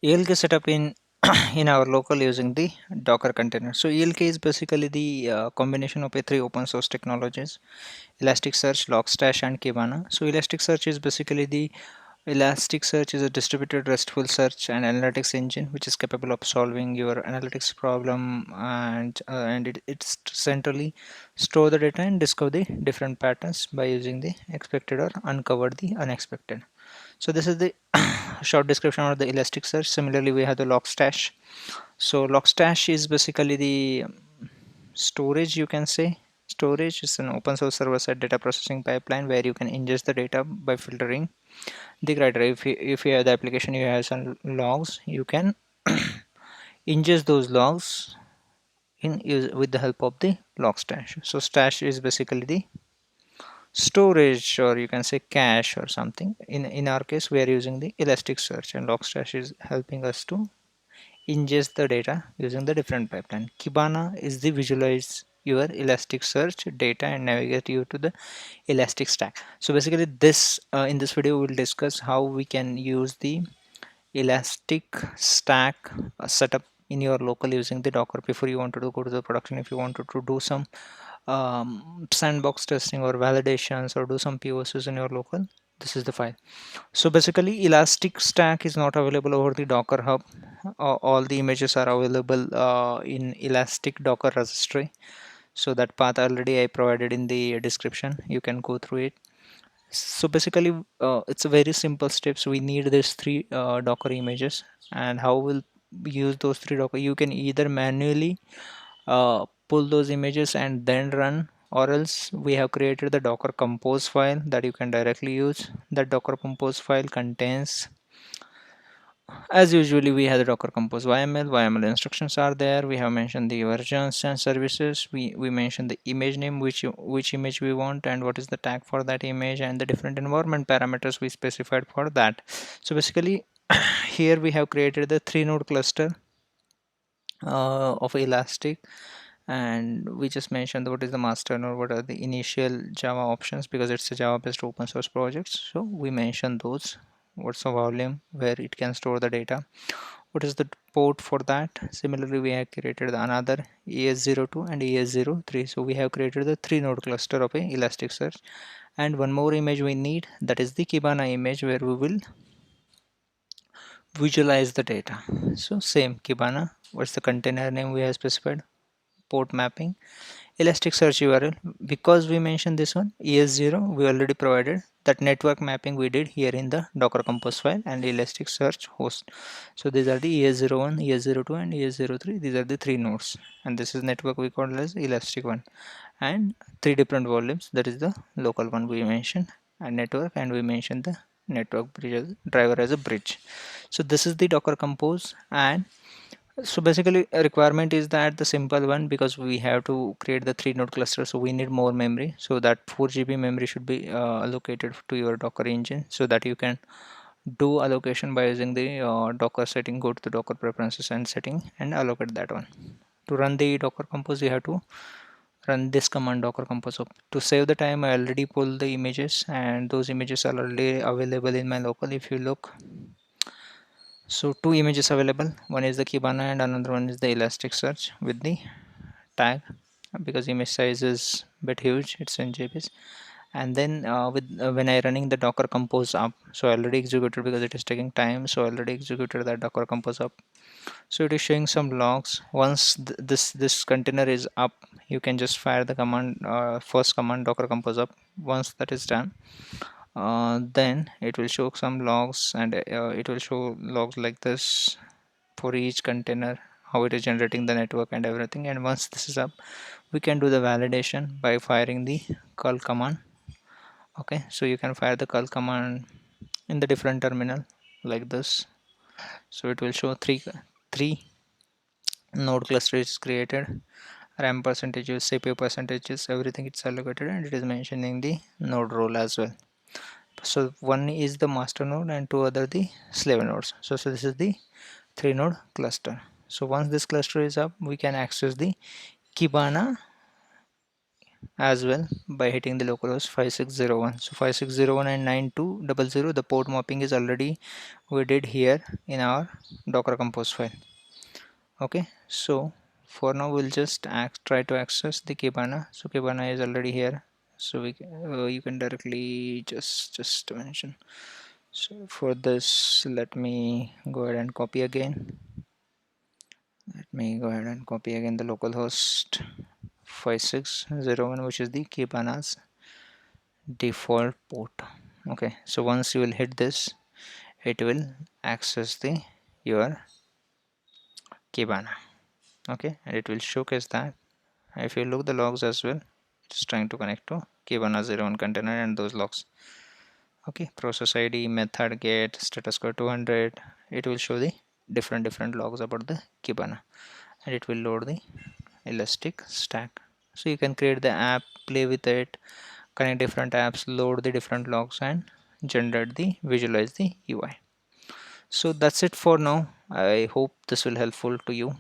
ELK setup in in our local using the Docker container. So ELK is basically the combination of three open source technologies: Elasticsearch, Logstash, and Kibana. So Elasticsearch is basically the Elasticsearch is a distributed RESTful search and analytics engine which is capable of solving your analytics problem, and it's centrally store the data and discover the different patterns by using the expected or uncover the unexpected. So this is the short description of the Elasticsearch. Similarly, we have the Logstash. So Logstash is basically the storage, you can say. Storage is an open source server-side data processing pipeline where you can ingest the data by filtering the criteria. If you have the application, you have some logs, you can ingest those logs with the help of the Logstash. So stash is basically the storage, or you can say cache or something. In our case, we are using the Elasticsearch, and Logstash is helping us to ingest the data using the different pipeline. Kibana is the visualize your Elasticsearch data and navigate you to the Elastic Stack. So basically, this in this video we will discuss how we can use the Elastic Stack setup in your local using the Docker before you wanted to go to the production. If you wanted to do some sandbox testing or validations or do some POCs in your local, this is the file. So basically, Elastic Stack is not available over the Docker Hub. All the images are available in Elastic Docker registry. So that path already I provided in the description. You can go through it. So basically, it's a very simple steps. We need these three Docker images, and how we'll use those three Docker. You can either manually pull those images and then run, or else we have created the Docker Compose file that you can directly use. That Docker Compose file contains, as usually, we have the Docker Compose YML instructions are there. We have mentioned the versions and services. We mentioned the image name, which image we want, and what is the tag for that image, and the different environment parameters we specified for that. So basically, here we have created the 3-node cluster of Elastic, and we just mentioned what is the master node, what are the initial Java options, because it's a Java based open source project. So we mentioned those. What's the volume where it can store the data, what is the port for that. Similarly, we have created another ES02 and ES03. So we have created the 3-node cluster of a Elasticsearch, and one more image we need, that is the Kibana image where we will visualize the data. So same Kibana, what's the container name we have specified, port mapping, Elasticsearch URL. Because we mentioned this one ES0, we already provided that network mapping we did here in the Docker Compose file, and Elasticsearch host. So these are the ES01, ES02, and ES03. These are the 3 nodes, and this is network we call as Elastic one, and 3 different volumes. That is the local one we mentioned, and network, and we mentioned the network bridge driver as a bridge. So this is the Docker Compose. And so basically a requirement is that the simple one, because we have to create the 3-node cluster, so we need more memory. So that 4 GB memory should be allocated to your Docker engine, so that you can do allocation by using the Docker setting. Go to the Docker preferences and setting and allocate that one. To run the Docker Compose, you have to run this command, Docker Compose. So to save the time, I already pulled the images, and those images are already available in my local. If you look, so 2 images available, one is the Kibana and another one is the Elasticsearch with the tag, because image size is bit huge, it's in JPEG. And then when I running the Docker Compose up, so I already executed because it is taking time, so I already executed that Docker Compose up. So it is showing some logs. Once this container is up, you can just fire the command, first command, Docker Compose up. Once that is done, then it will show some logs, and it will show logs like this for each container, how it is generating the network and everything. And once this is up, we can do the validation by firing the curl command. Okay, so you can fire the curl command in the different terminal like this. So it will show three node cluster is created, RAM percentages, CPU percentages, everything it's allocated, and it is mentioning the node role as well. So one is the master node and two other the slave nodes. So this is the 3-node cluster. So once this cluster is up, we can access the Kibana as well by hitting the localhost 5601. So 5601 and 9200, the port mapping is already we did here in our Docker Compose file. Okay, so for now we'll just try to access the Kibana. So Kibana is already here, so you can directly just mention. So for this, let me go ahead and copy again. Let me go ahead and copy again the localhost 5601, which is the Kibana's default port. Okay, so once you will hit this, it will access the your Kibana. Okay, and it will showcase that. If you look the logs as well, it's trying to connect to Kibana 01 container and those logs. Okay, process ID, method, get, status code 200. It will show the different logs about the Kibana, and it will load the Elastic Stack. So you can create the app, play with it, connect different apps, load the different logs, and generate the visualize the UI. So that's it for now. I hope this will helpful to you.